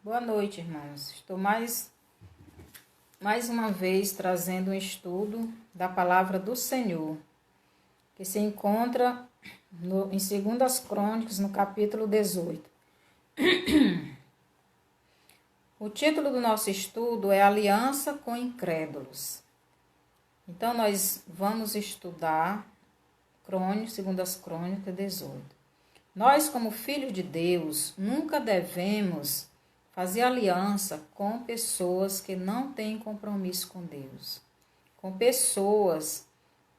Boa noite, irmãos. Estou mais uma vez trazendo um estudo da palavra do Senhor, que se encontra em 2 Crônicas, no capítulo 18. O título do nosso estudo é Aliança com Incrédulos. Então, nós vamos estudar 2 Crônicas 18. Nós, como filhos de Deus, nunca devemos fazer aliança com pessoas que não têm compromisso com Deus, com pessoas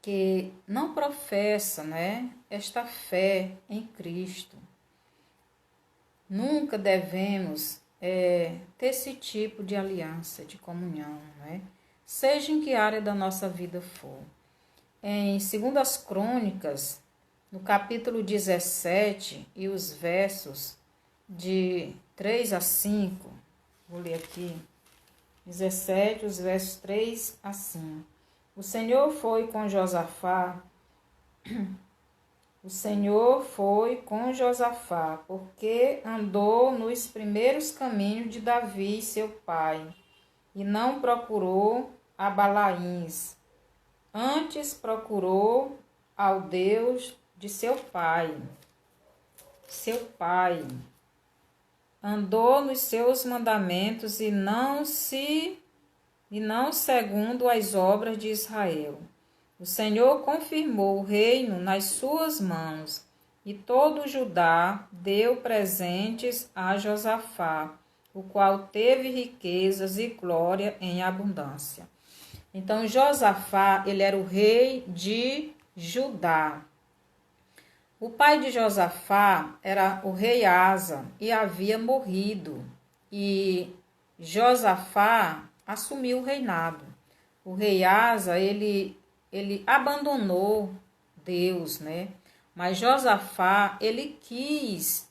que não professam, esta fé em Cristo. Nunca devemos ter esse tipo de aliança, de comunhão, seja em que área da nossa vida for. Em 2 Crônicas, no capítulo 17 e os versos de 3 a 5, vou ler aqui, 17, os versos 3 a 5. O Senhor foi com Josafá, porque andou nos primeiros caminhos de Davi, seu pai, e não procurou a Balaíns, antes procurou ao Deus de seu pai. Andou nos seus mandamentos e não segundo as obras de Israel. O Senhor confirmou o reino nas suas mãos, e todo Judá deu presentes a Josafá, o qual teve riquezas e glória em abundância. Então, Josafá, ele era o rei de Judá. O pai de Josafá era o rei Asa e havia morrido, e Josafá assumiu o reinado. O rei Asa, ele abandonou Deus, Mas Josafá, ele quis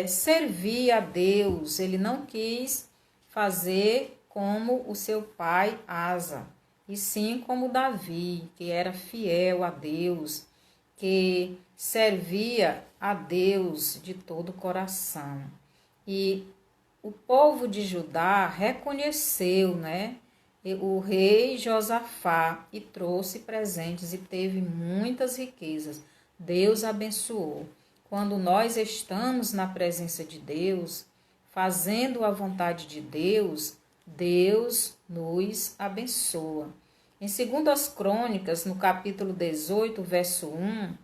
servir a Deus, ele não quis fazer como o seu pai Asa, e sim como Davi, que era fiel a Deus, que servia a Deus de todo o coração. E o povo de Judá reconheceu, o rei Josafá, e trouxe presentes e teve muitas riquezas. Deus abençoou. Quando nós estamos na presença de Deus, fazendo a vontade de Deus, Deus nos abençoa. Em 2 Crônicas, no capítulo 18, verso 1,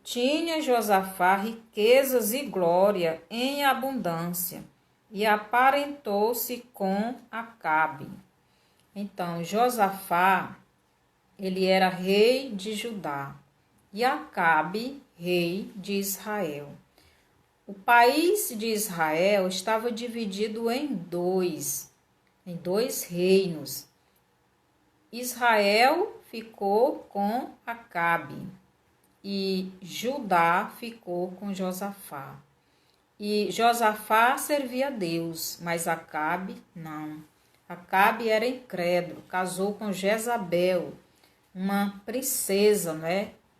tinha Josafá riquezas e glória em abundância, e aparentou-se com Acabe. Então, Josafá, ele era rei de Judá, e Acabe, rei de Israel. O país de Israel estava dividido em dois reinos. Israel ficou com Acabe e Judá ficou com Josafá. E Josafá servia a Deus, mas Acabe não. Acabe era incrédulo, casou com Jezabel, uma princesa,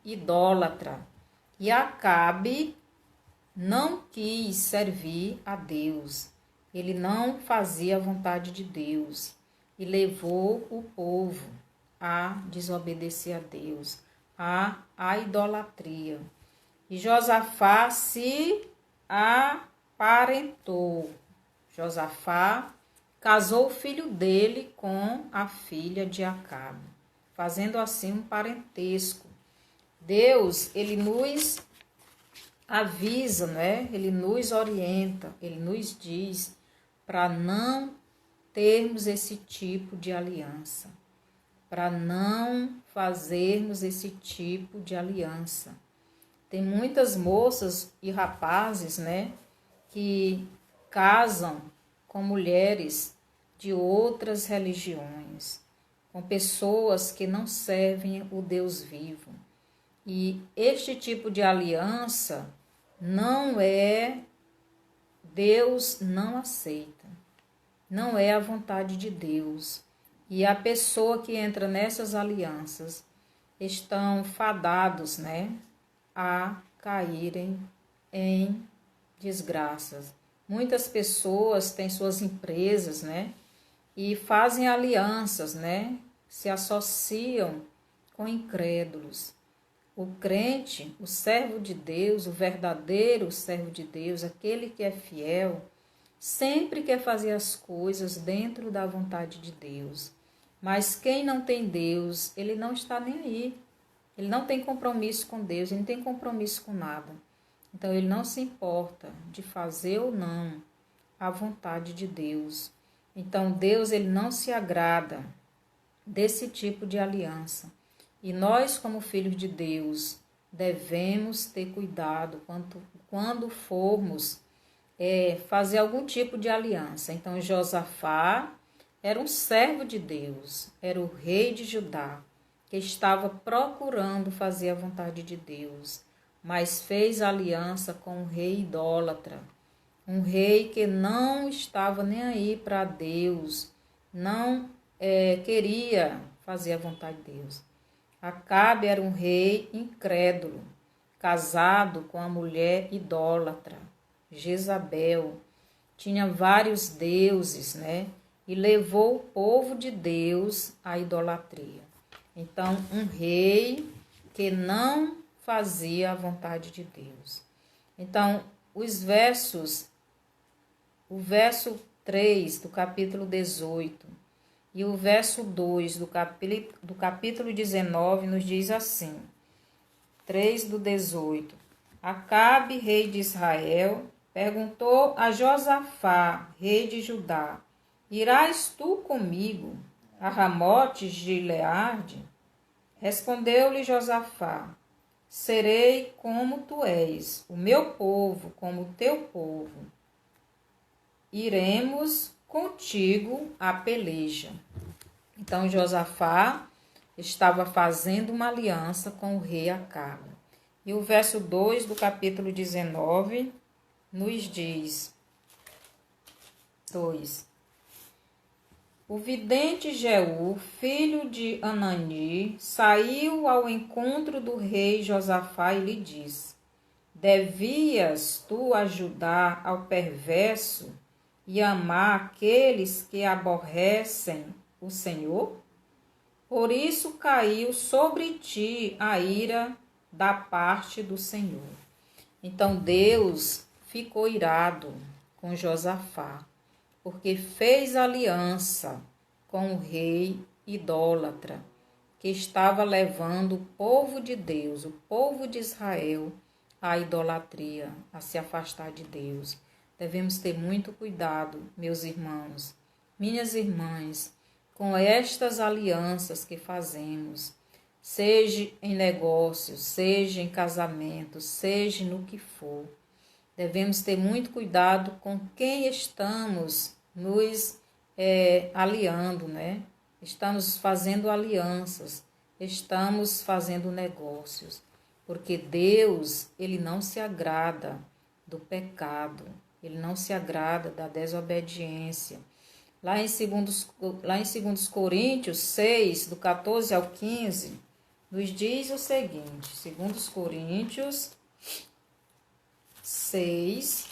idólatra. E Acabe não quis servir a Deus. Ele não fazia a vontade de Deus e levou o povo a desobedecer a Deus, a idolatria. E Josafá se aparentou. Josafá casou o filho dele com a filha de Acabe, fazendo assim um parentesco. Deus, ele nos avisa, Ele nos orienta, ele nos diz para não termos esse tipo de aliança, para não fazermos esse tipo de aliança. Tem muitas moças e rapazes, que casam com mulheres de outras religiões, com pessoas que não servem o Deus vivo. E este tipo de aliança Deus não aceita, não é a vontade de Deus. E a pessoa que entra nessas alianças estão fadados, a caírem em desgraças, Muitas pessoas têm suas empresas, né? E fazem alianças, né? Se associam com incrédulos. O crente, o servo de Deus, o verdadeiro servo de Deus, aquele que é fiel, sempre quer fazer as coisas dentro da vontade de Deus. Mas quem não tem Deus, ele não está nem aí. Ele não tem compromisso com Deus, ele não tem compromisso com nada. Então ele não se importa de fazer ou não a vontade de Deus. Então Deus, ele não se agrada desse tipo de aliança. E nós, como filhos de Deus, devemos ter cuidado quando formos fazer algum tipo de aliança. Então, Josafá era um servo de Deus, era o rei de Judá, que estava procurando fazer a vontade de Deus, mas fez aliança com um rei idólatra, um rei que não estava nem aí para Deus, não queria fazer a vontade de Deus. Acabe era um rei incrédulo, casado com a mulher idólatra, Jezabel. Tinha vários deuses, né? E levou o povo de Deus à idolatria. Então, um rei que não fazia a vontade de Deus. Então, o verso 3 do capítulo 18 e o verso 2 do capítulo 19 nos diz assim, 3 do 18. Acabe, rei de Israel, perguntou a Josafá, rei de Judá, irás tu comigo a Ramote de Gileade? Respondeu-lhe Josafá, serei como tu és, o meu povo como o teu povo. Iremos contigo à peleja. Então Josafá estava fazendo uma aliança com o rei Acabe. E o verso 2 do capítulo 19 nos diz, 2. O vidente Jeú, filho de Anani, saiu ao encontro do rei Josafá e lhe disse, devias tu ajudar ao perverso e amar aqueles que aborrecem o Senhor? Por isso caiu sobre ti a ira da parte do Senhor. Então Deus ficou irado com Josafá, porque fez aliança com o rei idólatra, que estava levando o povo de Deus, o povo de Israel, à idolatria, a se afastar de Deus. Devemos ter muito cuidado, meus irmãos, minhas irmãs, com estas alianças que fazemos, seja em negócios, seja em casamento, seja no que for. Devemos ter muito cuidado com quem estamos nos aliando, né? Estamos fazendo alianças, estamos fazendo negócios, porque Deus, ele não se agrada do pecado, ele não se agrada da desobediência. Lá em 2 Coríntios 6, do 14 ao 15, nos diz o seguinte, 2 Coríntios 6,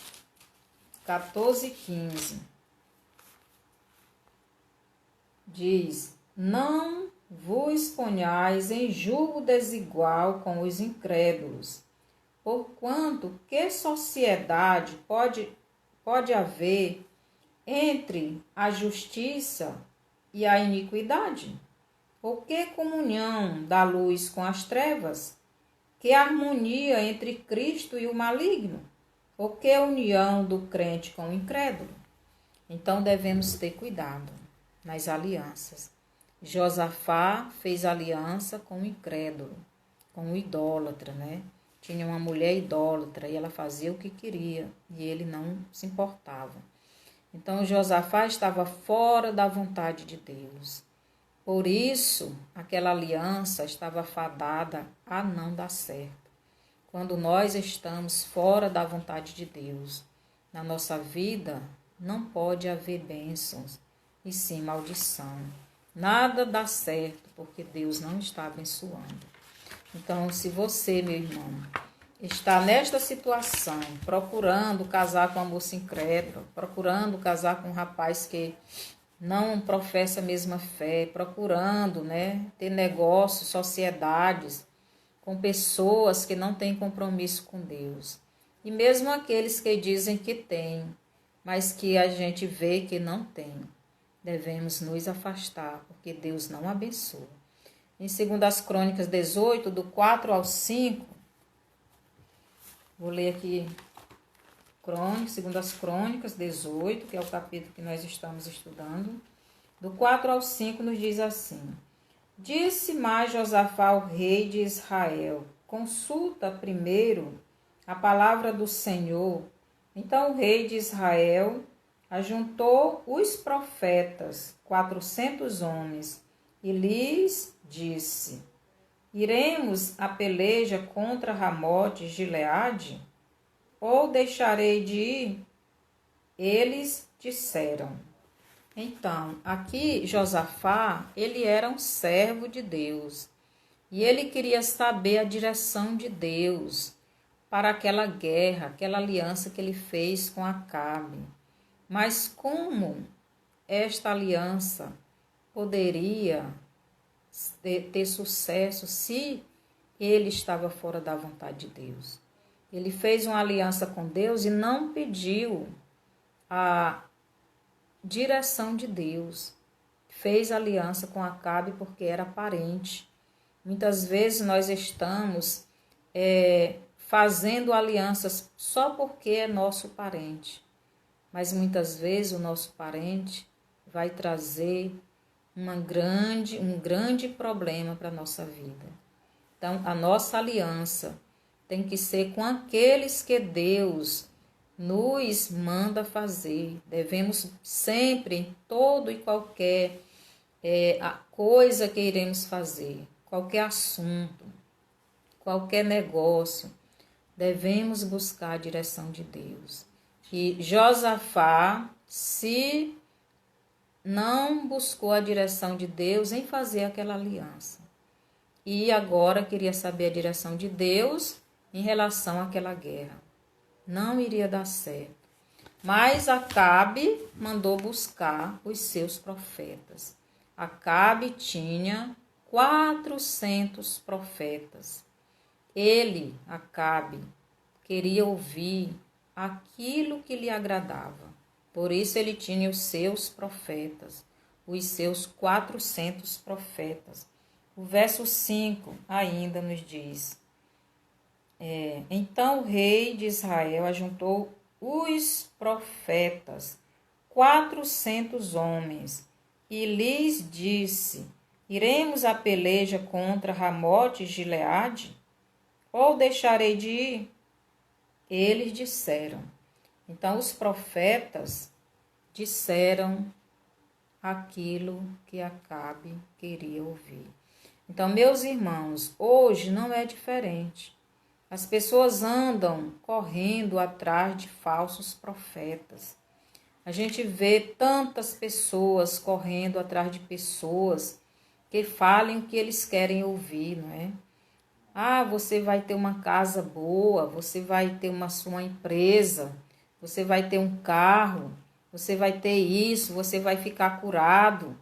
14 e 15. Diz, não vos ponhais em julgo desigual com os incrédulos, porquanto que sociedade pode haver entre a justiça e a iniquidade? Ou que comunhão da luz com as trevas? Que harmonia entre Cristo e o maligno? Ou que união do crente com o incrédulo? Então devemos ter cuidado nas alianças. Josafá fez aliança com o incrédulo, com o idólatra, né? Tinha uma mulher idólatra e ela fazia o que queria e ele não se importava. Então Josafá estava fora da vontade de Deus. Por isso, aquela aliança estava fadada a não dar certo. Quando nós estamos fora da vontade de Deus, na nossa vida não pode haver bênçãos, e sim maldição. Nada dá certo porque Deus não está abençoando. Então, se você, meu irmão, está nesta situação, procurando casar com uma moça incrédula, procurando casar com um rapaz que não professa a mesma fé, procurando, ter negócios, sociedades com pessoas que não têm compromisso com Deus. E mesmo aqueles que dizem que têm, mas que a gente vê que não tem, devemos nos afastar, porque Deus não abençoa. Em 2 Crônicas 18, do 4 ao 5, vou ler aqui 2 Crônicas 18, que é o capítulo que nós estamos estudando. Do 4 ao 5 nos diz assim: Disse mais Josafá ao rei de Israel: Consulta primeiro a palavra do Senhor. Então o rei de Israel ajuntou os profetas, 400 homens, e lhes disse: Iremos a peleja contra Ramote Gileade? Ou deixarei de ir? Eles disseram. Então, aqui Josafá, ele era um servo de Deus. E ele queria saber a direção de Deus para aquela guerra, aquela aliança que ele fez com Acabe. Mas como esta aliança poderia ter sucesso se ele estava fora da vontade de Deus? Ele fez uma aliança com Deus e não pediu a direção de Deus. Fez aliança com Acabe porque era parente. Muitas vezes nós estamos fazendo alianças só porque é nosso parente. Mas muitas vezes o nosso parente vai trazer um grande problema para a nossa vida. Então, a nossa aliança tem que ser com aqueles que Deus nos manda fazer. Devemos sempre, em todo e qualquer a coisa que iremos fazer, qualquer assunto, qualquer negócio, devemos buscar a direção de Deus. E Josafá, se não buscou a direção de Deus em fazer aquela aliança, e agora queria saber a direção de Deus em relação àquela guerra, não iria dar certo. Mas Acabe mandou buscar os seus profetas. Acabe tinha 400 profetas. Ele, Acabe, queria ouvir aquilo que lhe agradava. Por isso ele tinha os seus profetas, os seus 400 profetas. O verso 5 ainda nos diz: Então o rei de Israel ajuntou os profetas, 400 homens, e lhes disse: Iremos a peleja contra Ramote e Gileade? Ou deixarei de ir? Eles disseram. Então os profetas disseram aquilo que Acabe queria ouvir. Então, meus irmãos, hoje não é diferente. As pessoas andam correndo atrás de falsos profetas. A gente vê tantas pessoas correndo atrás de pessoas que falem o que eles querem ouvir, não é? Ah, você vai ter uma casa boa, você vai ter uma sua empresa, você vai ter um carro, você vai ter isso, você vai ficar curado,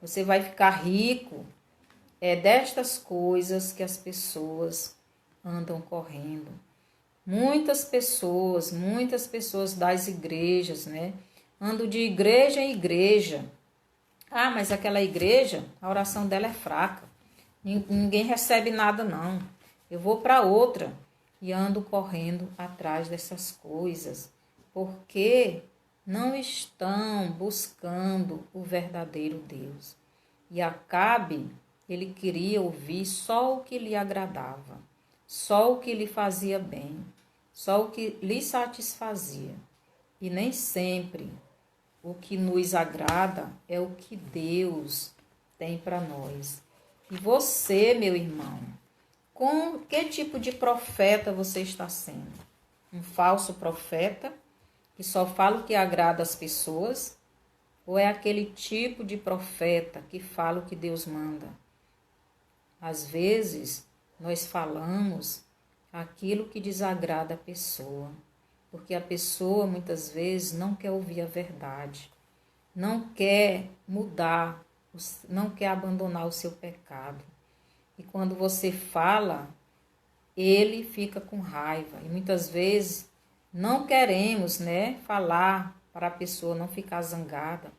você vai ficar rico. É destas coisas que as pessoas andam correndo. Muitas pessoas das igrejas, andam de igreja em igreja. Ah, mas aquela igreja, a oração dela é fraca. Ninguém recebe nada, não. Eu vou para outra e ando correndo atrás dessas coisas, porque não estão buscando o verdadeiro Deus. E Acabe, ele queria ouvir só o que lhe agradava, só o que lhe fazia bem, só o que lhe satisfazia. E nem sempre o que nos agrada é o que Deus tem para nós. E você, meu irmão, com que tipo de profeta você está sendo? Um falso profeta que só fala o que agrada às pessoas? Ou é aquele tipo de profeta que fala o que Deus manda? Às vezes, nós falamos aquilo que desagrada a pessoa, porque a pessoa muitas vezes não quer ouvir a verdade, não quer mudar, não quer abandonar o seu pecado. E quando você fala, ele fica com raiva. E muitas vezes não queremos, né, falar para a pessoa não ficar zangada.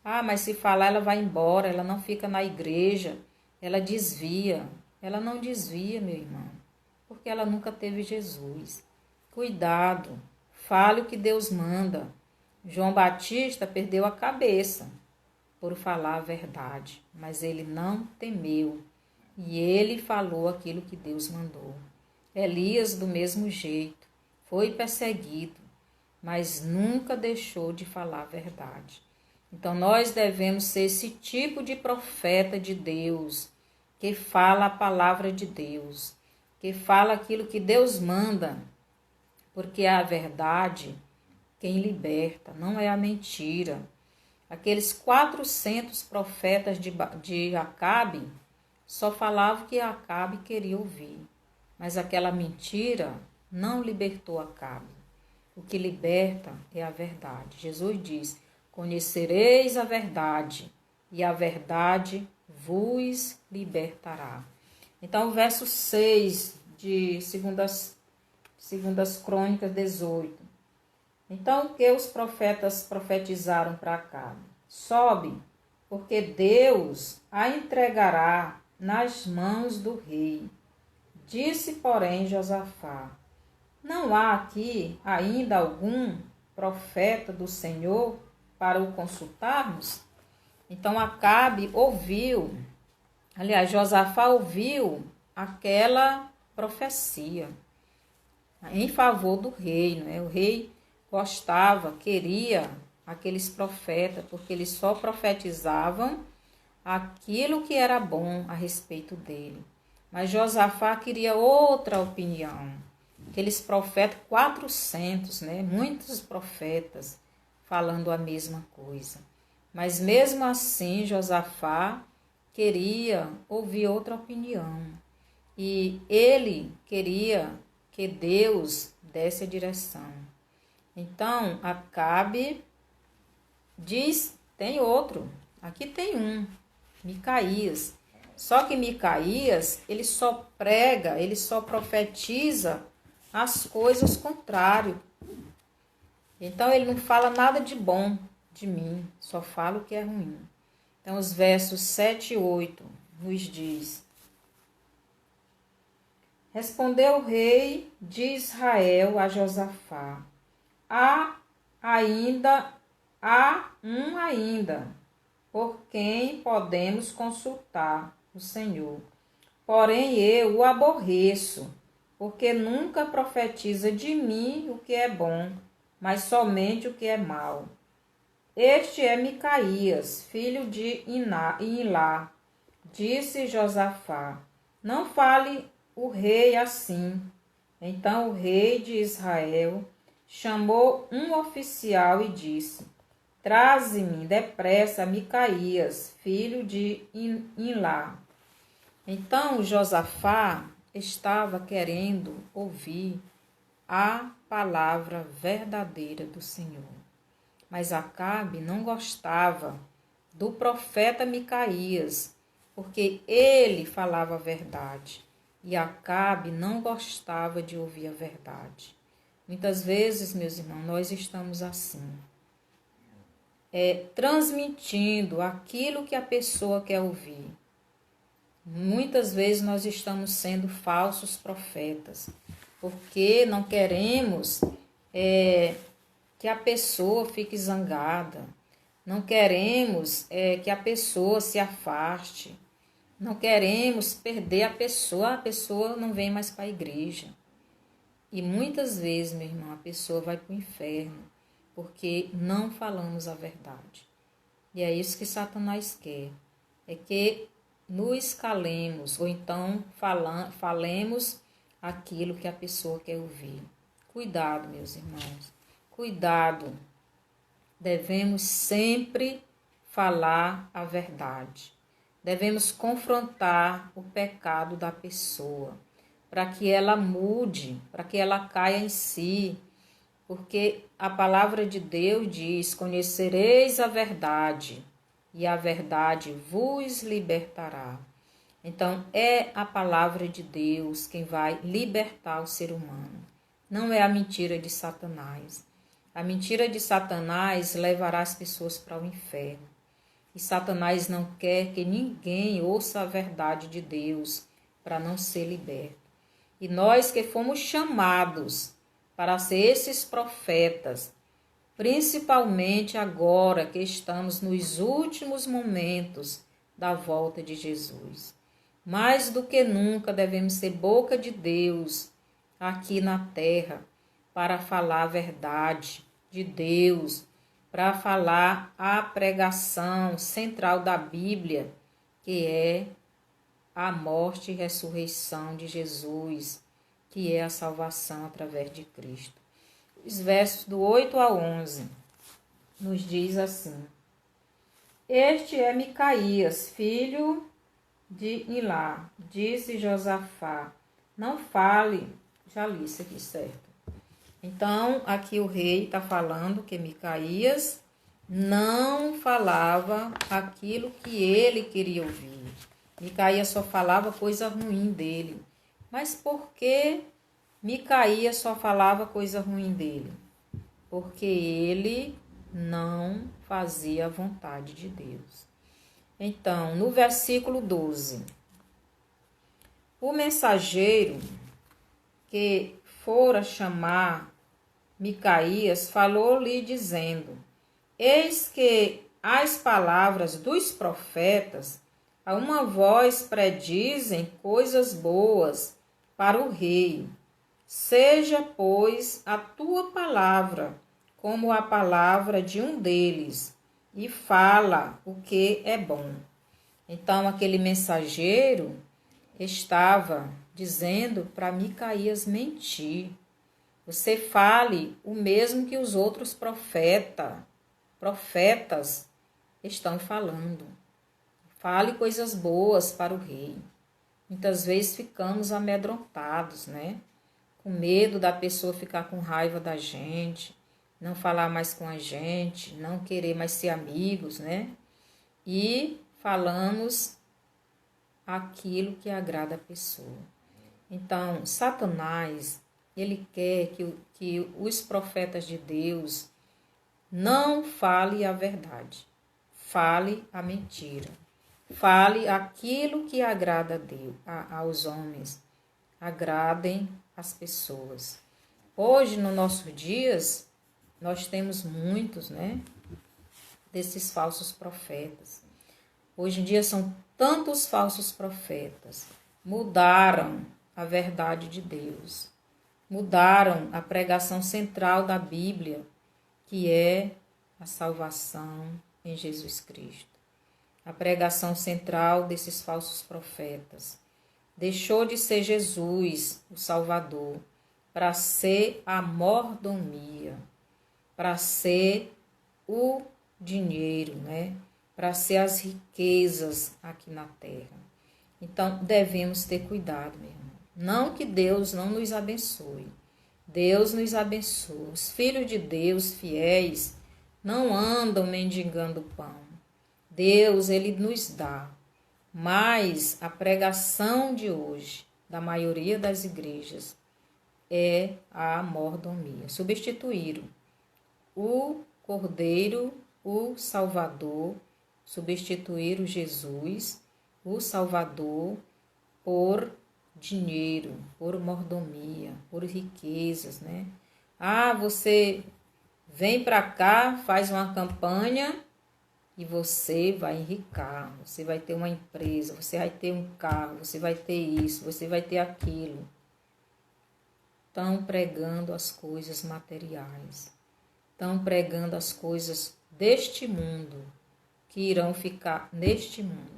Ah, mas se falar ela vai embora, ela não fica na igreja, ela desvia. Ela não desvia, meu irmão, porque ela nunca teve Jesus. Cuidado, fale o que Deus manda. João Batista perdeu a cabeça por falar a verdade, mas ele não temeu e ele falou aquilo que Deus mandou. Elias, do mesmo jeito, foi perseguido, mas nunca deixou de falar a verdade. Então nós devemos ser esse tipo de profeta de Deus, que fala a palavra de Deus, que fala aquilo que Deus manda, porque é a verdade quem liberta, não é a mentira. Aqueles 400 profetas de Acabe só falavam o que Acabe queria ouvir, mas aquela mentira não libertou Acabe. O que liberta é a verdade. Jesus diz: conhecereis a verdade, e a verdade vos libertará. Então, o verso 6 de segundas Crônicas 18. Então, o que os profetas profetizaram para Acabe? Sobe, porque Deus a entregará nas mãos do rei. Disse, porém, Josafá: não há aqui ainda algum profeta do Senhor para o consultarmos? Então Acabe ouviu, aliás, Josafá ouviu aquela profecia em favor do rei, não é? O rei gostava, queria aqueles profetas, porque eles só profetizavam aquilo que era bom a respeito dele. Mas Josafá queria outra opinião. Aqueles profetas, 400, né? Muitos profetas falando a mesma coisa. Mas mesmo assim, Josafá queria ouvir outra opinião. E ele queria que Deus desse a direção. Então, Acabe diz, tem outro, aqui tem um, Micaías. Só que Micaías, ele só prega, ele só profetiza as coisas contrárias. Então, ele não fala nada de bom de mim, só fala o que é ruim. Então, os versos 7 e 8 nos diz: respondeu o rei de Israel a Josafá: há um ainda, por quem podemos consultar o Senhor. Porém eu o aborreço, porque nunca profetiza de mim o que é bom, mas somente o que é mau. Este é Micaías, filho de Ilá. Disse Josafá: não fale o rei assim. Então o rei de Israel chamou um oficial e disse: traze-me depressa Micaías, filho de Ilá. Então Josafá estava querendo ouvir a palavra verdadeira do Senhor. Mas Acabe não gostava do profeta Micaías, porque ele falava a verdade. E Acabe não gostava de ouvir a verdade. Muitas vezes, meus irmãos, nós estamos assim, transmitindo aquilo que a pessoa quer ouvir. Muitas vezes nós estamos sendo falsos profetas, porque não queremos que a pessoa fique zangada, não queremos que a pessoa se afaste, não queremos perder a pessoa não vem mais para a igreja. E muitas vezes, meu irmão, a pessoa vai para o inferno, porque não falamos a verdade. E é isso que Satanás quer, é que nos calemos, ou então falemos aquilo que a pessoa quer ouvir. Cuidado, meus irmãos, cuidado. Devemos sempre falar a verdade. Devemos confrontar o pecado da pessoa, para que ela mude, para que ela caia em si. Porque a palavra de Deus diz: conhecereis a verdade, e a verdade vos libertará. Então, é a palavra de Deus quem vai libertar o ser humano. Não é a mentira de Satanás. A mentira de Satanás levará as pessoas para o inferno. E Satanás não quer que ninguém ouça a verdade de Deus para não ser liberto. E nós que fomos chamados para ser esses profetas, principalmente agora que estamos nos últimos momentos da volta de Jesus. Mais do que nunca devemos ser boca de Deus aqui na terra para falar a verdade de Deus, para falar a pregação central da Bíblia, que é a morte e ressurreição de Jesus, que é a salvação através de Cristo. Os versos do 8 a 11 nos diz assim: Este é Micaías, filho de Ilá, disse Josafá, não fale, já li isso aqui, certo? Então, aqui o rei está falando que Micaías não falava aquilo que ele queria ouvir. Micaías só falava coisa ruim dele. Mas por que Micaías só falava coisa ruim dele? Porque ele não fazia a vontade de Deus. Então, no versículo 12, o mensageiro que fora chamar Micaías falou-lhe dizendo: Eis que as palavras dos profetas a uma voz predizem coisas boas para o rei. Seja, pois, a tua palavra como a palavra de um deles, e fala o que é bom. Então, aquele mensageiro estava dizendo para Micaías mentir. Você fale o mesmo que os outros profetas estão falando. Fale coisas boas para o rei. Muitas vezes ficamos amedrontados, né? Com medo da pessoa ficar com raiva da gente, não falar mais com a gente, não querer mais ser amigos, né? E falamos aquilo que agrada a pessoa. Então, Satanás, ele quer que os profetas de Deus não falem a verdade, fale a mentira, fale aquilo que agrada a Deus, aos homens, agradem as pessoas. Hoje, nos nossos dias, nós temos muitos, né, desses falsos profetas. Hoje em dia são tantos falsos profetas, mudaram a verdade de Deus, mudaram a pregação central da Bíblia, que é a salvação em Jesus Cristo. A pregação central desses falsos profetas deixou de ser Jesus, o Salvador, para ser a mordomia, para ser o dinheiro, né? Para ser as riquezas aqui na terra. Então, devemos ter cuidado, meu irmão. Não que Deus não nos abençoe. Deus nos abençoa. Os filhos de Deus fiéis não andam mendigando pão. Deus, ele nos dá. Mas a pregação de hoje, da maioria das igrejas, é a mordomia. Substituíram o Cordeiro, o Salvador, substituíram Jesus, o Salvador, por dinheiro, por mordomia, por riquezas, né? Ah, você vem para cá, faz uma campanha e você vai enricar, você vai ter uma empresa, você vai ter um carro, você vai ter isso, você vai ter aquilo. Estão pregando as coisas materiais, estão pregando as coisas deste mundo, que irão ficar neste mundo.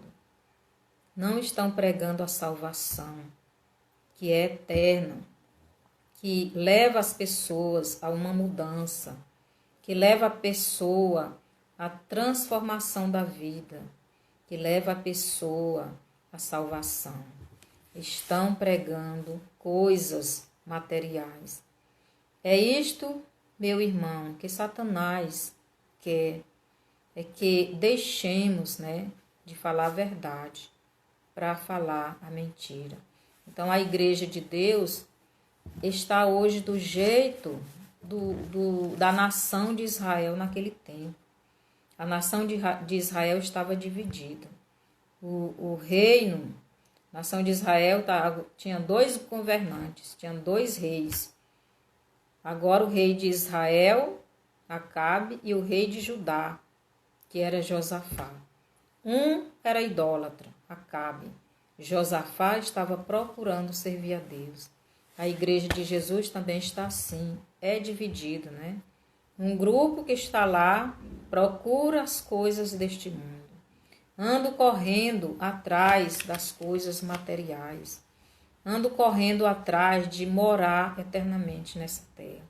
Não estão pregando a salvação, que é eterna, que leva as pessoas a uma mudança, que leva a pessoa à transformação da vida, que leva a pessoa à salvação. Estão pregando coisas materiais. É isto, meu irmão, que Satanás quer, é que deixemos, né, de falar a verdade para falar a mentira. Então, a igreja de Deus está hoje do jeito da nação de Israel naquele tempo. A nação de Israel estava dividida. O reino, a nação de Israel tinha 2 governantes, tinha 2 reis. Agora o rei de Israel, Acabe, e o rei de Judá, que era Josafá. Um era idólatra, Acabe. Josafá estava procurando servir a Deus. A igreja de Jesus também está assim, é dividida, né? Um grupo que está lá procura as coisas deste mundo. Ando correndo atrás das coisas materiais. Ando correndo atrás de morar eternamente nessa terra.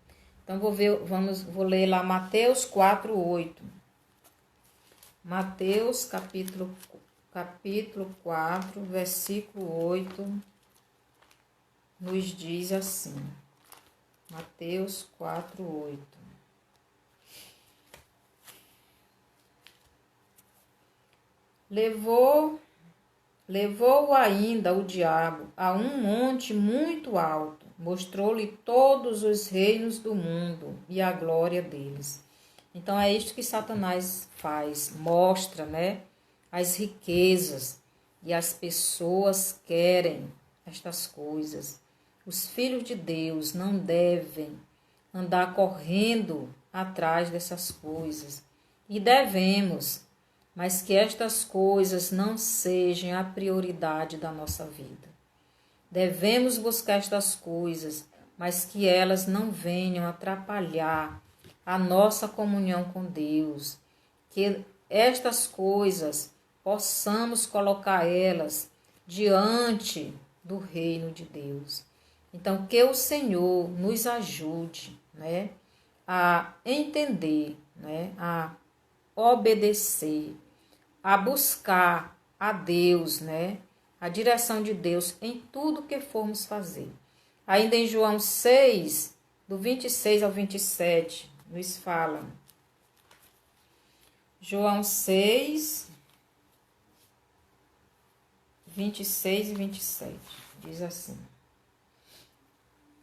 Então vou ler lá Mateus 4:8. Mateus capítulo 4, versículo 8, nos diz assim. Mateus 4:8. Levou-o ainda o diabo a um monte muito alto, mostrou-lhe todos os reinos do mundo e a glória deles. Então é isto que Satanás faz, mostra, né, as riquezas, e as pessoas querem estas coisas. Os filhos de Deus não devem andar correndo atrás dessas coisas, e devemos, mas que estas coisas não sejam a prioridade da nossa vida. Devemos buscar estas coisas, mas que elas não venham atrapalhar a nossa comunhão com Deus. Que estas coisas possamos colocar elas diante do reino de Deus. Então, que o Senhor nos ajude, né, a entender, né, a obedecer, a buscar a Deus, né? A direção de Deus em tudo que formos fazer. Ainda em João 6, do 26 ao 27, nos fala. João 6, 26 e 27, diz assim.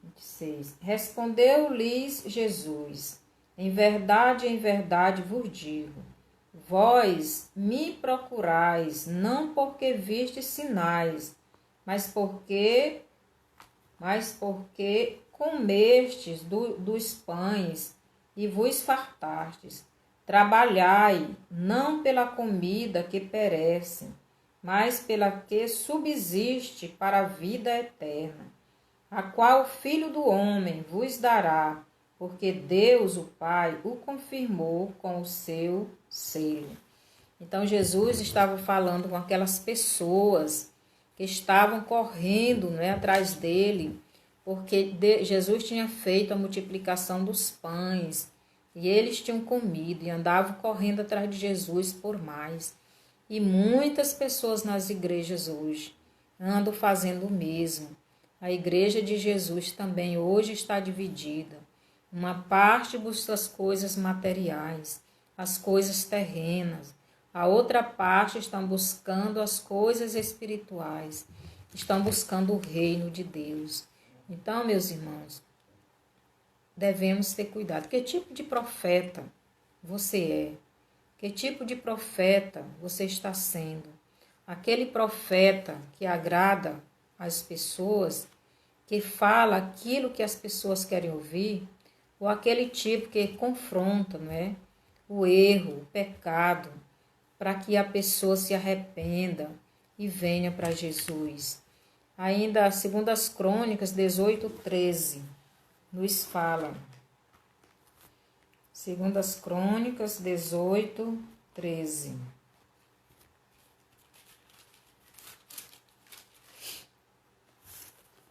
26. Respondeu-lhes Jesus: em verdade vos digo, vós me procurais, não porque vistes sinais, mas porque comestes dos pães e vos fartastes. Trabalhai, não pela comida que perece, mas pela que subsiste para a vida eterna, a qual o Filho do Homem vos dará, porque Deus, o Pai, o confirmou com o seu selo. Então, Jesus estava falando com aquelas pessoas que estavam correndo, né, atrás dele, porque Jesus tinha feito a multiplicação dos pães, e eles tinham comido e andavam correndo atrás de Jesus por mais. E muitas pessoas nas igrejas hoje andam fazendo o mesmo. A igreja de Jesus também hoje está dividida. Uma parte busca as coisas materiais, as coisas terrenas. A outra parte estão buscando as coisas espirituais. Estão buscando o reino de Deus. Então, meus irmãos, devemos ter cuidado. Que tipo de profeta você é? Que tipo de profeta você está sendo? Aquele profeta que agrada as pessoas, que fala aquilo que as pessoas querem ouvir, ou aquele tipo que confronta, né, o erro, o pecado, para que a pessoa se arrependa e venha para Jesus. Ainda, segundo as Crônicas 18:13, nos fala. Segundo as Crônicas 18:13.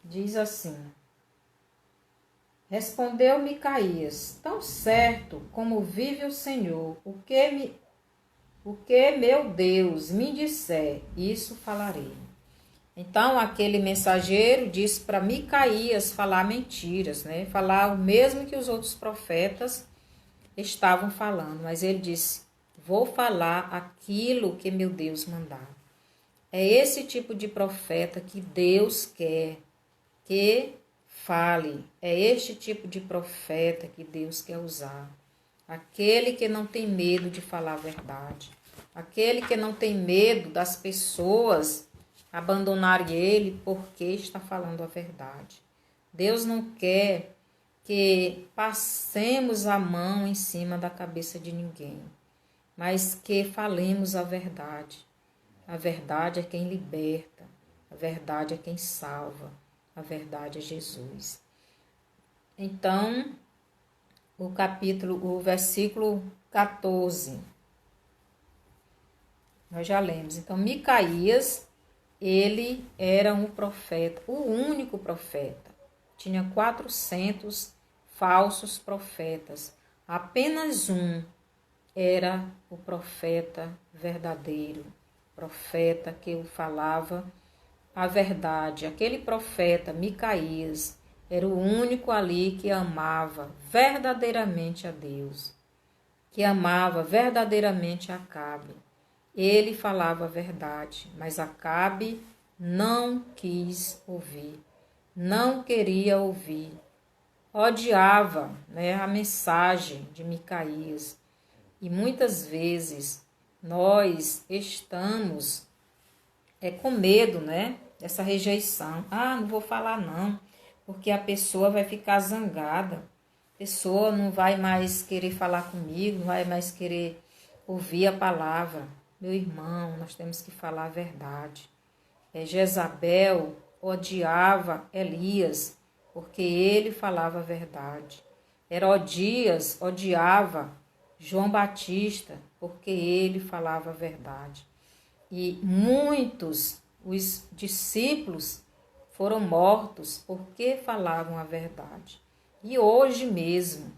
Diz assim: respondeu Micaías: tão certo como vive o Senhor, o que meu Deus me disser, isso falarei. Então, aquele mensageiro disse para Micaías falar mentiras, né? Falar o mesmo que os outros profetas estavam falando. Mas ele disse, vou falar aquilo que meu Deus mandar. É esse tipo de profeta que Deus quer que fale. É este tipo de profeta que Deus quer usar. Aquele que não tem medo de falar a verdade. Aquele que não tem medo das pessoas abandonarem ele porque está falando a verdade. Deus não quer que passemos a mão em cima da cabeça de ninguém, mas que falemos a verdade. A verdade é quem liberta, a verdade é quem salva, a verdade é Jesus. Então, o versículo 14, nós já lemos. Então, Micaías, ele era um profeta, o único profeta. Tinha 400 falsos profetas. Apenas um era o profeta verdadeiro, profeta que falava a verdade. Aquele profeta, Micaías, era o único ali que amava verdadeiramente a Deus, que amava verdadeiramente Acabe. Ele falava a verdade, mas Acabe não quis ouvir, não queria ouvir. Odiava, né, a mensagem de Micaías. E muitas vezes nós estamos com medo, né, dessa rejeição. Ah, não vou falar não, porque a pessoa vai ficar zangada. A pessoa não vai mais querer falar comigo, não vai mais querer ouvir a palavra. Meu irmão, nós temos que falar a verdade. Jezabel odiava Elias, porque ele falava a verdade. Herodias odiava João Batista, porque ele falava a verdade. E muitos, os discípulos, foram mortos porque falavam a verdade. E hoje mesmo,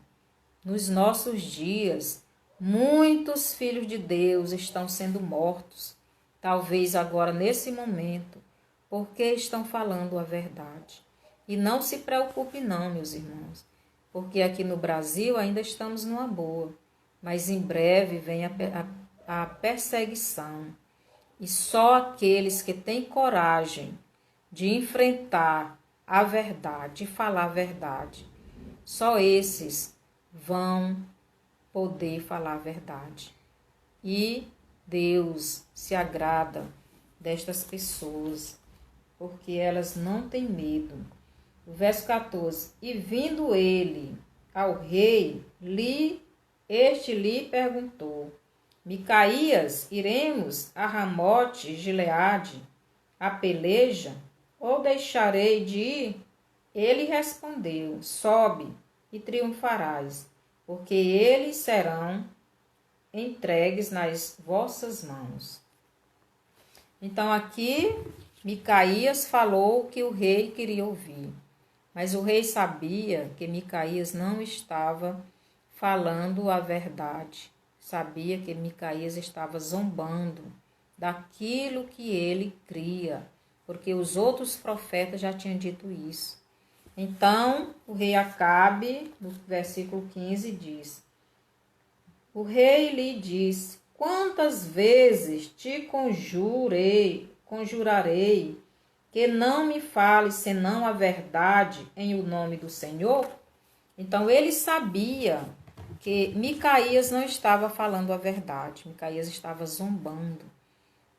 nos nossos dias, muitos filhos de Deus estão sendo mortos, talvez agora nesse momento, porque estão falando a verdade. E não se preocupe não, meus irmãos, porque aqui no Brasil ainda estamos numa boa, mas em breve vem a perseguição. E só aqueles que têm coragem de enfrentar a verdade, de falar a verdade, só esses vão poder falar a verdade. E Deus se agrada destas pessoas, porque elas não têm medo. O verso 14, e vindo ele ao rei, este lhe perguntou, Micaías, iremos a Ramote Gileade, a peleja, ou deixarei de ir? Ele respondeu, sobe e triunfarás, porque eles serão entregues nas vossas mãos. Então aqui Micaías falou o que o rei queria ouvir, mas o rei sabia que Micaías não estava falando a verdade. Sabia que Micaías estava zombando daquilo que ele cria, porque os outros profetas já tinham dito isso. Então, o rei Acabe, no versículo 15, diz, o rei lhe disse, quantas vezes te conjurarei, que não me fales senão a verdade em o nome do Senhor? Então, ele sabia que Micaías não estava falando a verdade. Micaías estava zombando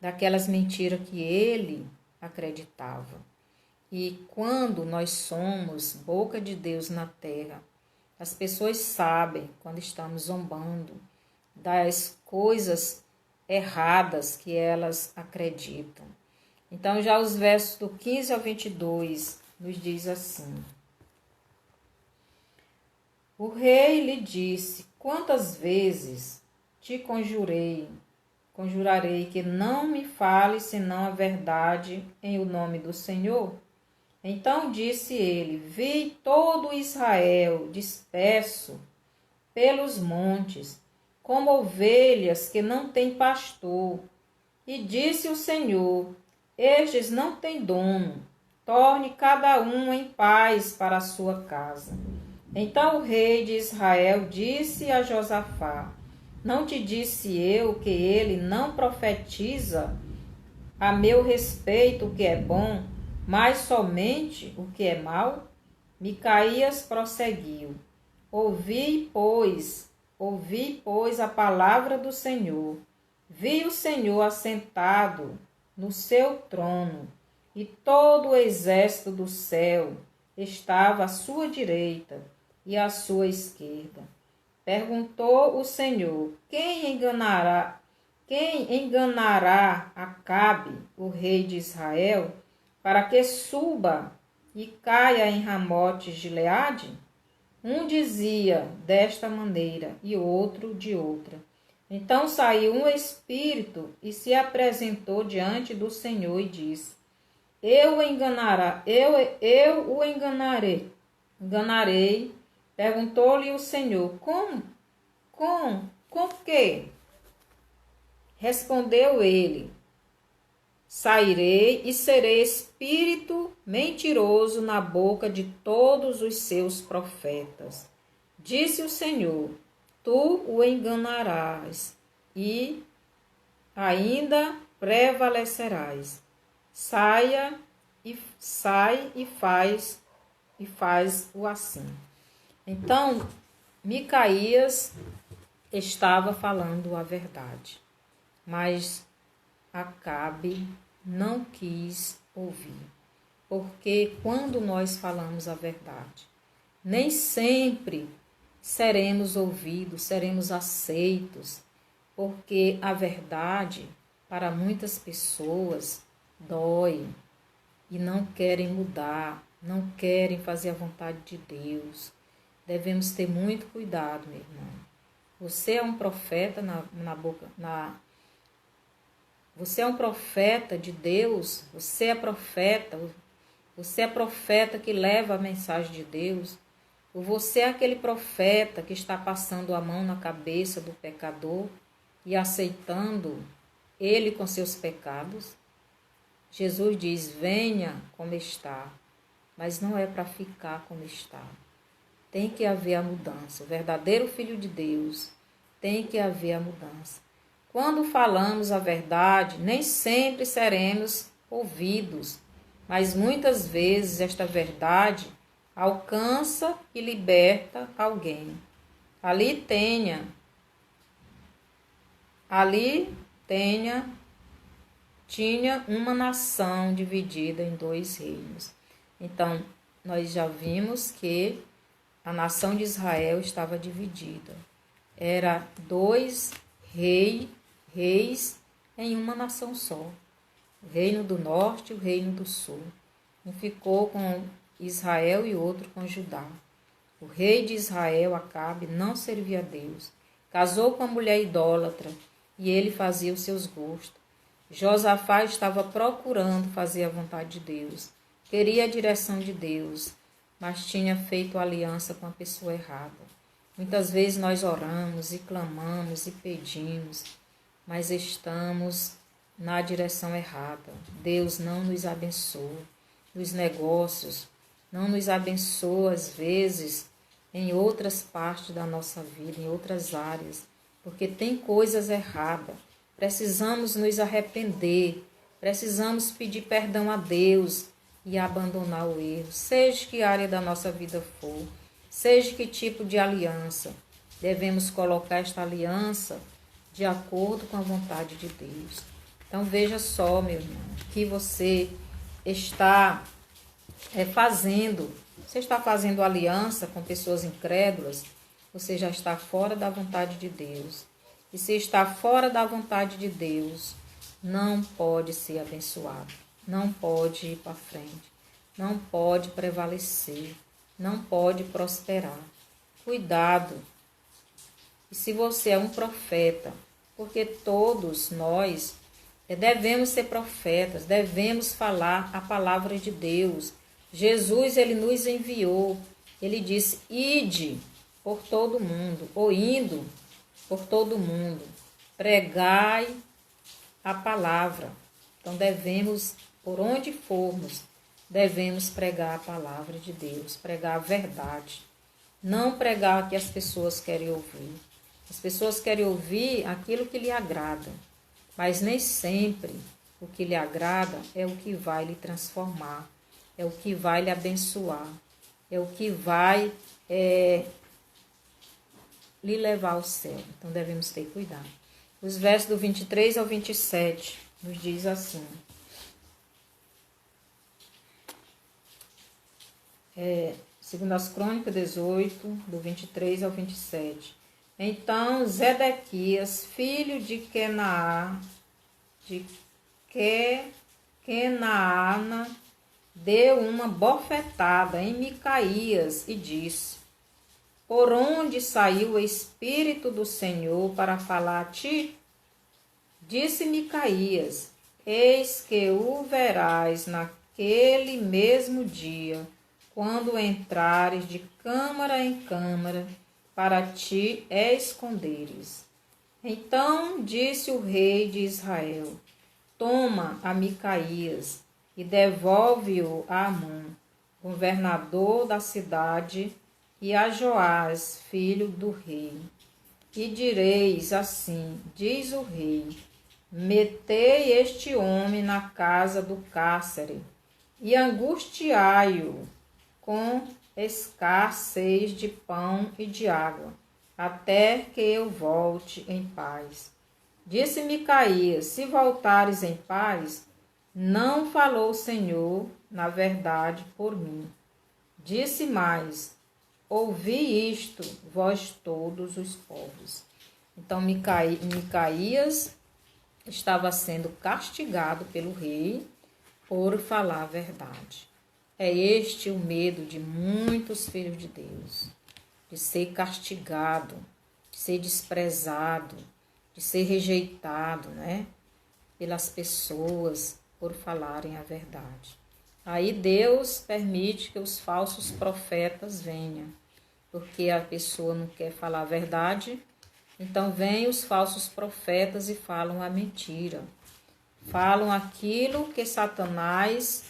daquelas mentiras que ele acreditava. E quando nós somos boca de Deus na terra, as pessoas sabem quando estamos zombando das coisas erradas que elas acreditam. Então, já os versos do 15 ao 22 nos diz assim. O rei lhe disse, quantas vezes te conjurarei que não me fales senão a verdade em o nome do Senhor? Então disse ele, vi todo Israel disperso pelos montes, como ovelhas que não têm pastor. E disse o Senhor, estes não têm dono. Torne cada um em paz para a sua casa. Então o rei de Israel disse a Josafá: Não te disse eu que ele não profetiza a meu respeito o que é bom, mas somente o que é mau? Micaías prosseguiu: ouvi, pois, a palavra do Senhor. Vi o Senhor assentado no seu trono, e todo o exército do céu estava à sua direita e à sua esquerda. Perguntou o Senhor: quem enganará Acabe, o rei de Israel, para que suba e caia em Ramote Gileade? Um dizia desta maneira e outro de outra. Então saiu um espírito e se apresentou diante do Senhor e disse: Eu o enganarei. Perguntou-lhe o Senhor: Como? Com que? Respondeu ele: Sairei e serei espírito mentiroso na boca de todos os seus profetas. Disse o Senhor: Tu o enganarás e ainda prevalecerás. Sai e faz o assim. Então, Micaías estava falando a verdade, mas Acabe não quis ouvir, porque quando nós falamos a verdade, nem sempre seremos ouvidos, seremos aceitos, porque a verdade, para muitas pessoas, dói e não querem mudar, não querem fazer a vontade de Deus. Devemos ter muito cuidado, meu irmão. Você é um profeta Você é um profeta de Deus, você é profeta que leva a mensagem de Deus, ou você é aquele profeta que está passando a mão na cabeça do pecador e aceitando ele com seus pecados? Jesus diz: venha como está, mas não é para ficar como está. Tem que haver a mudança. O verdadeiro Filho de Deus tem que haver a mudança. Quando falamos a verdade, nem sempre seremos ouvidos, mas muitas vezes esta verdade alcança e liberta alguém. Tinha uma nação dividida em 2 reinos. Então, nós já vimos que a nação de Israel estava dividida. Era 2 reis em uma nação só. O reino do norte e o reino do sul. Um ficou com Israel e outro com Judá. O rei de Israel, Acabe, não servia a Deus. Casou com uma mulher idólatra e ele fazia os seus gostos. Josafá estava procurando fazer a vontade de Deus. Queria a direção de Deus, mas tinha feito aliança com a pessoa errada. Muitas vezes nós oramos e clamamos e pedimos, mas estamos na direção errada. Deus não nos abençoa nos negócios, não nos abençoa às vezes em outras partes da nossa vida, em outras áreas, porque tem coisas erradas. Precisamos nos arrepender, precisamos pedir perdão a Deus e abandonar o erro, seja que área da nossa vida for, seja que tipo de aliança. Devemos colocar esta aliança de acordo com a vontade de Deus. Então veja só, meu irmão, que você está fazendo. Você está fazendo aliança com pessoas incrédulas, você já está fora da vontade de Deus. E se está fora da vontade de Deus, não pode ser abençoado, não pode ir para frente, não pode prevalecer, não pode prosperar. Cuidado. E se você é um profeta, porque todos nós devemos ser profetas, devemos falar a palavra de Deus. Jesus, ele nos enviou, ele disse: ide por todo mundo, ou indo por todo mundo, pregai a palavra. Então devemos, por onde formos, devemos pregar a palavra de Deus, pregar a verdade. Não pregar o que as pessoas querem ouvir. As pessoas querem ouvir aquilo que lhe agrada, mas nem sempre o que lhe agrada é o que vai lhe transformar, é o que vai lhe abençoar, é o que vai lhe levar ao céu. Então devemos ter cuidado. Os versos do 23 ao 27 nos diz assim. Segundo as Crônicas 18, do 23 ao 27. Então Zedequias, filho de Kenaana, deu uma bofetada em Micaías e disse: Por onde saiu o Espírito do Senhor para falar a ti? Disse Micaías: Eis que o verás naquele mesmo dia, quando entrares de câmara em câmara, para ti esconderes. Então disse o rei de Israel: Toma a Micaías e devolve-o a Amon, governador da cidade, e a Joás, filho do rei. E direis assim, diz o rei: Metei este homem na casa do cárcere, e angustiai-o com escassez de pão e de água, até que eu volte em paz. Disse Micaías: Se voltares em paz, não falou o Senhor, na verdade, por mim. Disse mais: Ouvi isto, vós todos os povos. Então Micaías estava sendo castigado pelo rei por falar a verdade. É este o medo de muitos filhos de Deus, de ser castigado, de ser desprezado, de ser rejeitado, né, pelas pessoas por falarem a verdade. Aí Deus permite que os falsos profetas venham, porque a pessoa não quer falar a verdade, então vêm os falsos profetas e falam a mentira. Falam aquilo que Satanás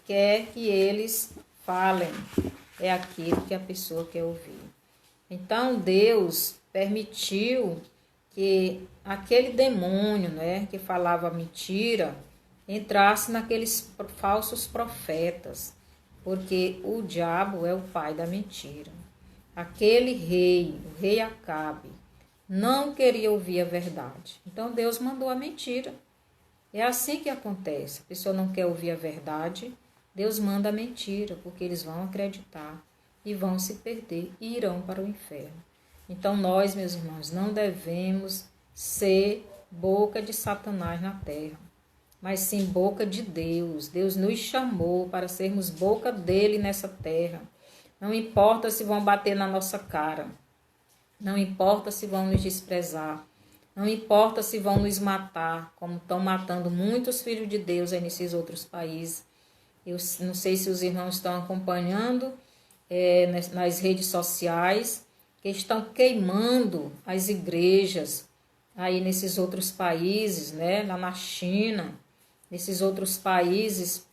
quer que eles falem, é aquilo que a pessoa quer ouvir. Então Deus permitiu que aquele demônio, né, que falava mentira, entrasse naqueles falsos profetas, porque o diabo é o pai da mentira. Aquele rei, o rei Acabe, não queria ouvir a verdade. Então Deus mandou a mentira. É assim que acontece. A pessoa não quer ouvir a verdade, Deus manda a mentira, porque eles vão acreditar e vão se perder e irão para o inferno. Então nós, meus irmãos, não devemos ser boca de Satanás na terra, mas sim boca de Deus. Deus nos chamou para sermos boca dele nessa terra. Não importa se vão bater na nossa cara, não importa se vão nos desprezar, não importa se vão nos matar, como estão matando muitos filhos de Deus aí nesses outros países. Eu não sei se os irmãos estão acompanhando nas redes sociais, que estão queimando as igrejas aí nesses outros países, né? Lá na China, nesses outros países,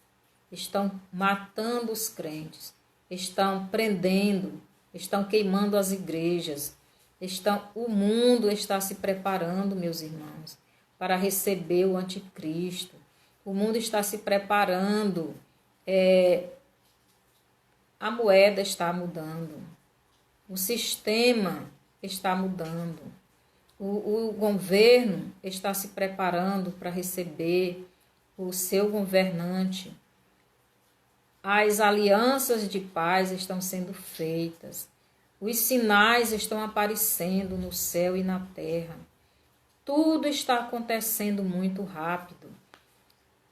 estão matando os crentes, estão prendendo, estão queimando as igrejas. O mundo está se preparando, meus irmãos, para receber o anticristo. O mundo está se preparando. A moeda está mudando. O sistema está mudando. O governo está se preparando para receber o seu governante. As alianças de paz estão sendo feitas. Os sinais estão aparecendo no céu e na terra. Tudo está acontecendo muito rápido.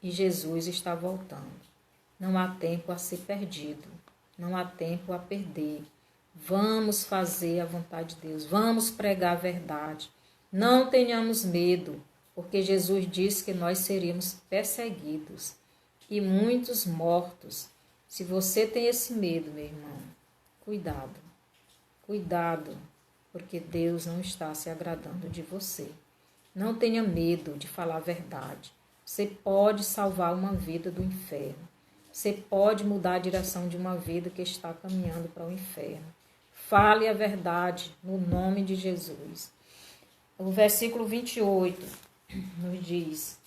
E Jesus está voltando. Não há tempo a ser perdido. Não há tempo a perder. Vamos fazer a vontade de Deus. Vamos pregar a verdade. Não tenhamos medo, porque Jesus disse que nós seríamos perseguidos e muitos mortos. Se você tem esse medo, meu irmão, cuidado. Cuidado, porque Deus não está se agradando de você. Não tenha medo de falar a verdade. Você pode salvar uma vida do inferno. Você pode mudar a direção de uma vida que está caminhando para o inferno. Fale a verdade no nome de Jesus. O versículo 28 nos diz: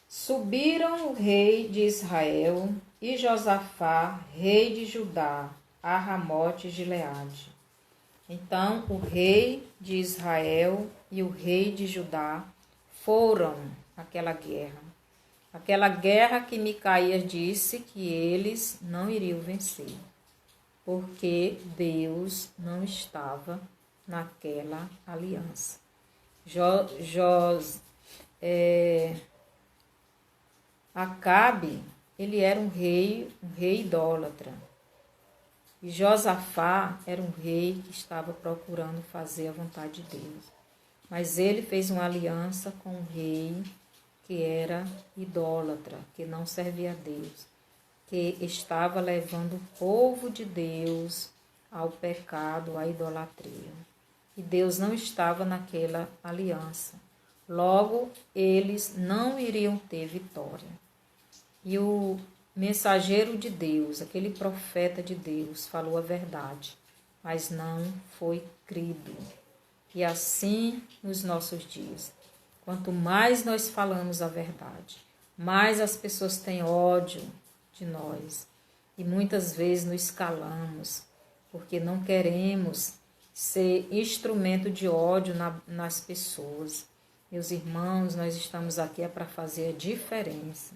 Subiram o rei de Israel e Josafá, rei de Judá, a Ramote Gileade. Então o rei de Israel e o rei de Judá foram àquela guerra. Aquela guerra que Micaías disse que eles não iriam vencer, porque Deus não estava naquela aliança. Acabe, ele era um rei idólatra. E Josafá era um rei que estava procurando fazer a vontade de Deus. Mas ele fez uma aliança com um rei que era idólatra, que não servia a Deus, que estava levando o povo de Deus ao pecado, à idolatria. E Deus não estava naquela aliança. Logo, eles não iriam ter vitória. E o mensageiro de Deus, aquele profeta de Deus, falou a verdade, mas não foi crido. E assim nos nossos dias, quanto mais nós falamos a verdade, mais as pessoas têm ódio de nós. E muitas vezes nos calamos, porque não queremos ser instrumento de ódio nas pessoas. Meus irmãos, nós estamos aqui para fazer a diferença.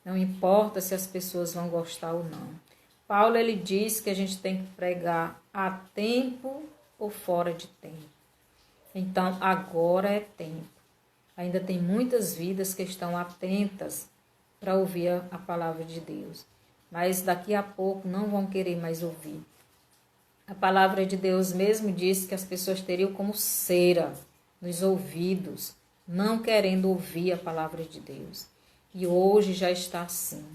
Não importa se as pessoas vão gostar ou não. Paulo, ele diz que a gente tem que pregar a tempo ou fora de tempo. Então, agora é tempo. Ainda tem muitas vidas que estão atentas para ouvir a palavra de Deus. Mas daqui a pouco não vão querer mais ouvir. A palavra de Deus mesmo diz que as pessoas teriam como cera nos ouvidos, não querendo ouvir a palavra de Deus. E hoje já está assim.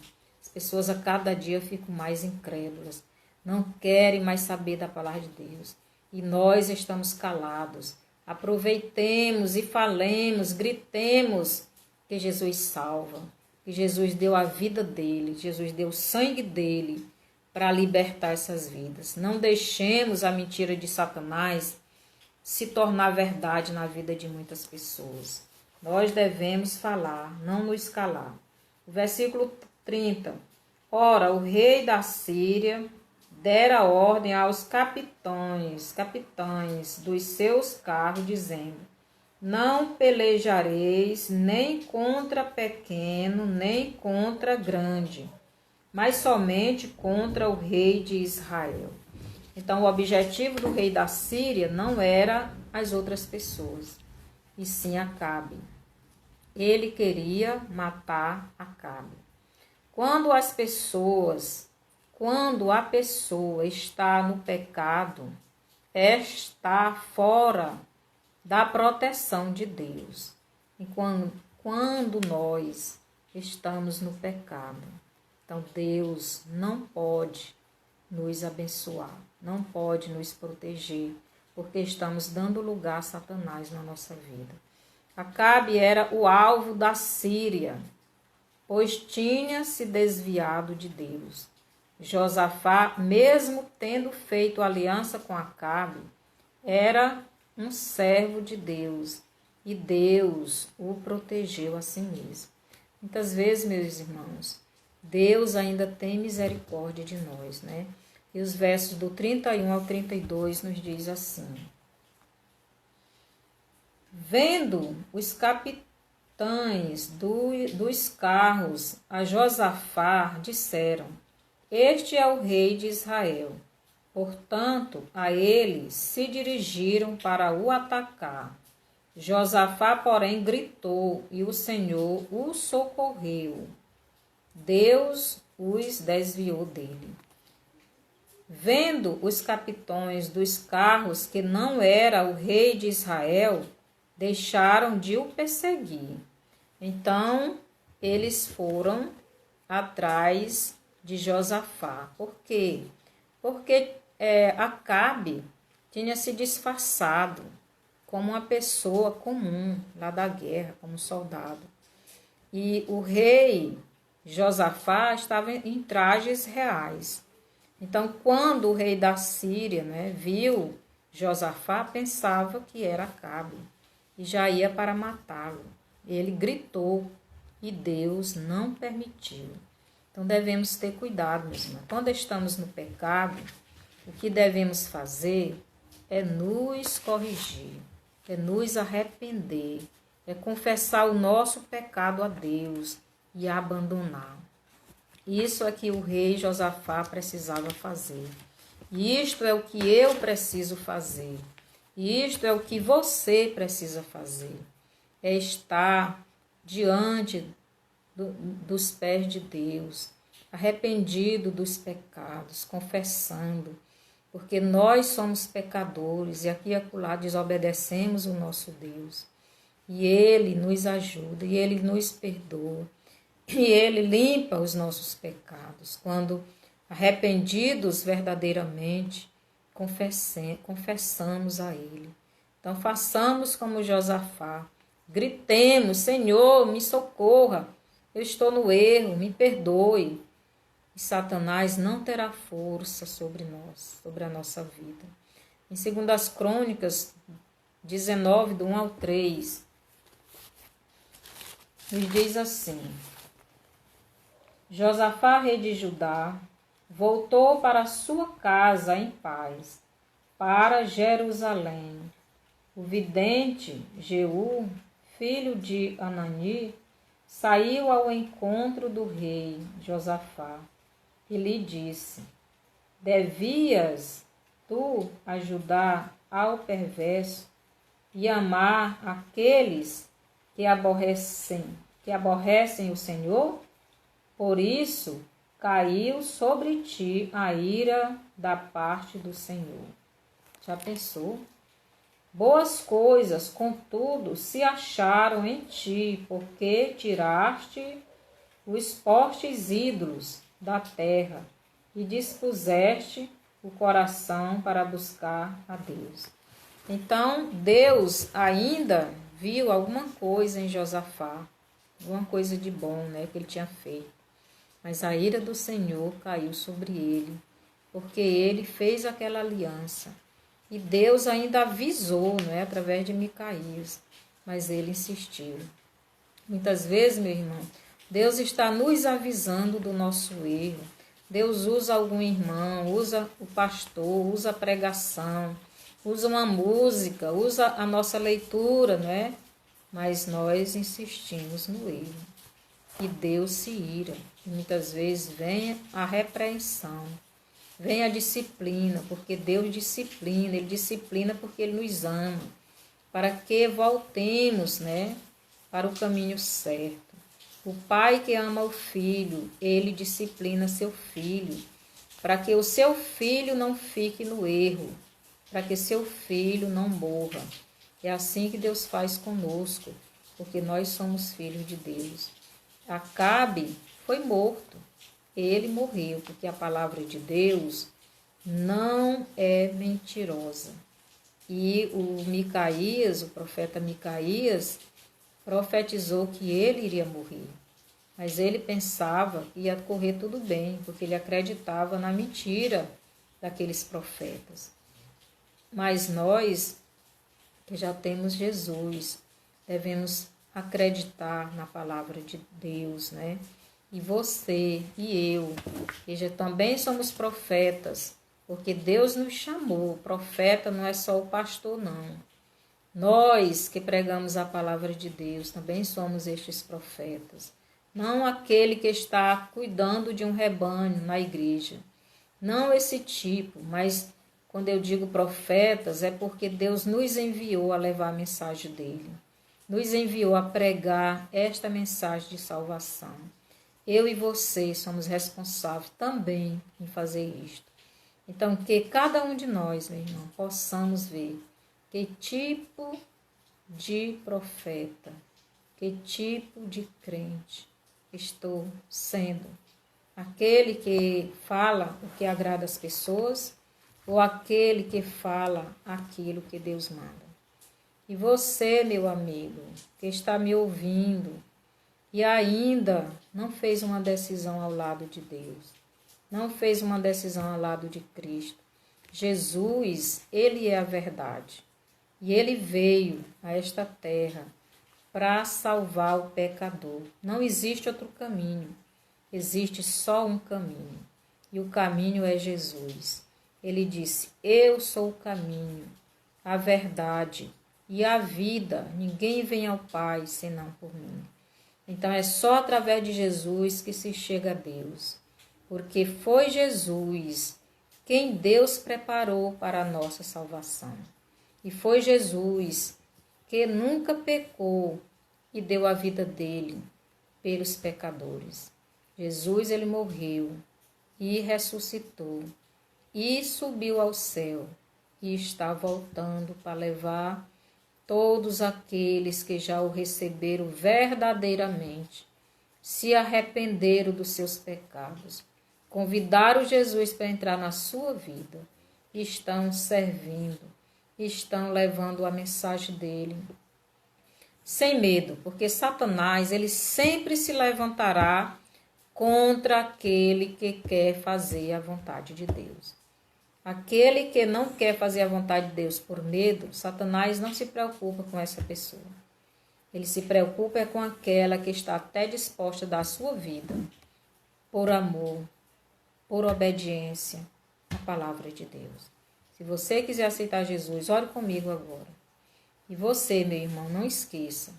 As pessoas a cada dia ficam mais incrédulas, não querem mais saber da palavra de Deus. E nós estamos calados. Aproveitemos e falemos, gritemos que Jesus salva, que Jesus deu a vida dele, Jesus deu o sangue dele para libertar essas vidas. Não deixemos a mentira de Satanás se tornar verdade na vida de muitas pessoas. Nós devemos falar, não nos calar. O versículo 30. Ora, o rei da Síria dera ordem aos capitães dos seus carros, dizendo: Não pelejareis nem contra pequeno, nem contra grande, mas somente contra o rei de Israel. Então, o objetivo do rei da Síria não era as outras pessoas, e sim Acabe. Ele queria matar Acabe. Quando a pessoa está no pecado, está fora da proteção de Deus. E quando nós estamos no pecado, então Deus não pode nos abençoar, não pode nos proteger, porque estamos dando lugar a Satanás na nossa vida. Acabe era o alvo da Síria, pois tinha se desviado de Deus. Josafá, mesmo tendo feito aliança com Acabe, era um servo de Deus e Deus o protegeu a si mesmo. Muitas vezes, meus irmãos, Deus ainda tem misericórdia de nós, né? E os versos do 31 ao 32 nos diz assim: Vendo os capitães dos carros a Josafá, disseram: Este é o rei de Israel. Portanto, a ele se dirigiram para o atacar. Josafá, porém, gritou, e o Senhor o socorreu. Deus os desviou dele. Vendo os capitães dos carros que não era o rei de Israel, deixaram de o perseguir. Então, eles foram atrás de Josafá. Por quê? Porque Acabe tinha se disfarçado. como uma pessoa comum lá da guerra, como um soldado. E o rei Josafá estava em trajes reais. Então, quando o rei da Síria, né, viu Josafá, pensava que era Acabe e já ia para matá-lo. Ele gritou e Deus não permitiu. Então, devemos ter cuidado, meus irmãos. Quando estamos no pecado, o que devemos fazer é nos corrigir, é nos arrepender, é confessar o nosso pecado a Deus e abandonar. Isso é que o rei Josafá precisava fazer. E isto é o que eu preciso fazer. E isto é o que você precisa fazer. É estar diante dos pés de Deus, arrependido dos pecados, confessando, porque nós somos pecadores e aqui e acolá desobedecemos o nosso Deus. E Ele nos ajuda, e Ele nos perdoa, e Ele limpa os nossos pecados. Quando arrependidos verdadeiramente, confessamos a Ele. Então façamos como Josafá, gritemos: Senhor, me socorra, eu estou no erro, me perdoe. E Satanás não terá força sobre nós, sobre a nossa vida. Em 2 Crônicas 19, do 1 ao 3, nos diz assim: Josafá, rei de Judá, voltou para sua casa em paz, para Jerusalém. O vidente Jeú, filho de Anani, saiu ao encontro do rei Josafá e lhe disse: Devias tu ajudar ao perverso e amar aqueles que aborrecem o Senhor? Por isso caiu sobre ti a ira da parte do Senhor. Já pensou? Boas coisas, contudo, se acharam em ti, porque tiraste os postes ídolos da terra e dispuseste o coração para buscar a Deus. Então, Deus ainda viu alguma coisa em Josafá, alguma coisa de bom, né, que ele tinha feito. Mas a ira do Senhor caiu sobre ele, porque ele fez aquela aliança. E Deus ainda avisou, né, através de Micaías, mas ele insistiu. Muitas vezes, meu irmão, Deus está nos avisando do nosso erro. Deus usa algum irmão, usa o pastor, usa a pregação, usa uma música, usa a nossa leitura, não é? Mas nós insistimos no erro. E Deus se ira. E muitas vezes vem a repreensão, vem a disciplina, porque Deus disciplina, Ele disciplina porque Ele nos ama, para que voltemos, né, para o caminho certo. O pai que ama o filho, ele disciplina seu filho, para que o seu filho não fique no erro, para que seu filho não morra. É assim que Deus faz conosco, porque nós somos filhos de Deus. Acabe foi morto, ele morreu, porque a palavra de Deus não é mentirosa. E o Micaías, o profeta Micaías, profetizou que ele iria morrer. Mas ele pensava que ia correr tudo bem, porque ele acreditava na mentira daqueles profetas. Mas nós, que já temos Jesus, devemos acreditar na palavra de Deus, né? E você e eu, que já também somos profetas, porque Deus nos chamou. Profeta não é só o pastor, não. Nós que pregamos a palavra de Deus também somos estes profetas. Não aquele que está cuidando de um rebanho na igreja. Não esse tipo, mas quando eu digo profetas é porque Deus nos enviou a levar a mensagem dele. Nos enviou a pregar esta mensagem de salvação. Eu e você somos responsáveis também em fazer isto. Então, que cada um de nós, meu irmão, possamos ver que tipo de profeta, que tipo de crente estou sendo. Aquele que fala o que agrada as pessoas ou aquele que fala aquilo que Deus manda. E você, meu amigo, que está me ouvindo e ainda não fez uma decisão ao lado de Deus, não fez uma decisão ao lado de Cristo. Jesus, ele é a verdade. E ele veio a esta terra para salvar o pecador. Não existe outro caminho. Existe só um caminho. E o caminho é Jesus. Ele disse: eu sou o caminho, a verdade e a vida. Ninguém vem ao Pai senão por mim. Então é só através de Jesus que se chega a Deus. Porque foi Jesus quem Deus preparou para a nossa salvação. E foi Jesus que nunca pecou e deu a vida dele pelos pecadores. Jesus, ele morreu e ressuscitou e subiu ao céu e está voltando para levar todos aqueles que já o receberam verdadeiramente, se arrependeram dos seus pecados, convidaram Jesus para entrar na sua vida, estão servindo, estão levando a mensagem dele sem medo, porque Satanás, ele sempre se levantará contra aquele que quer fazer a vontade de Deus. Aquele que não quer fazer a vontade de Deus por medo, Satanás não se preocupa com essa pessoa. Ele se preocupa com aquela que está até disposta a dar a sua vida por amor, por obediência à palavra de Deus. Se você quiser aceitar Jesus, ore comigo agora. E você, meu irmão, não esqueça,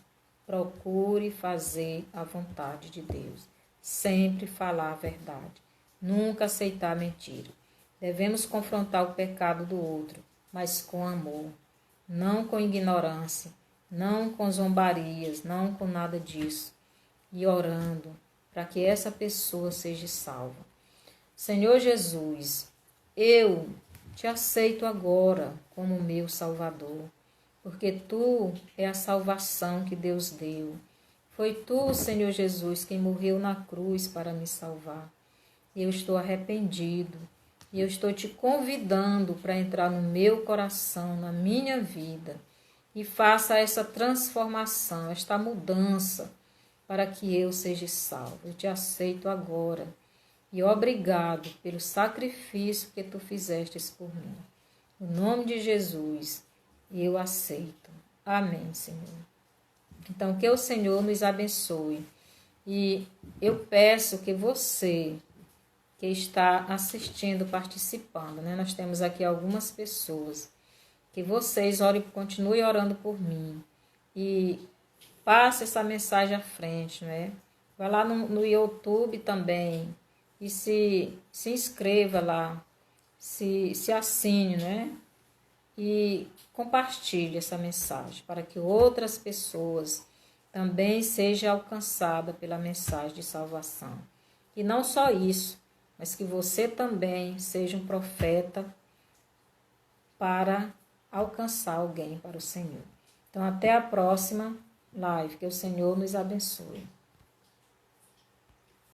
procure fazer a vontade de Deus. Sempre falar a verdade, nunca aceitar mentira. Devemos confrontar o pecado do outro, mas com amor, não com ignorância, não com zombarias, não com nada disso. E orando para que essa pessoa seja salva. Senhor Jesus, eu te aceito agora como meu Salvador, porque Tu é a salvação que Deus deu. Foi Tu, Senhor Jesus, quem morreu na cruz para me salvar. Eu estou arrependido e eu estou te convidando para entrar no meu coração, na minha vida, e faça essa transformação, esta mudança, para que eu seja salvo. Eu te aceito agora e obrigado pelo sacrifício que Tu fizestes por mim. No nome de Jesus, eu aceito. Amém, Senhor. Então, que o Senhor nos abençoe. E eu peço que você que está assistindo, participando, né? Nós temos aqui algumas pessoas. Que vocês orem, continuem orando por mim. E passe essa mensagem à frente, né? Vai lá no YouTube também. E se inscreva lá. Se assine, né? E compartilhe essa mensagem para que outras pessoas também sejam alcançadas pela mensagem de salvação. E não só isso, mas que você também seja um profeta para alcançar alguém para o Senhor. Então, até a próxima live. Que o Senhor nos abençoe.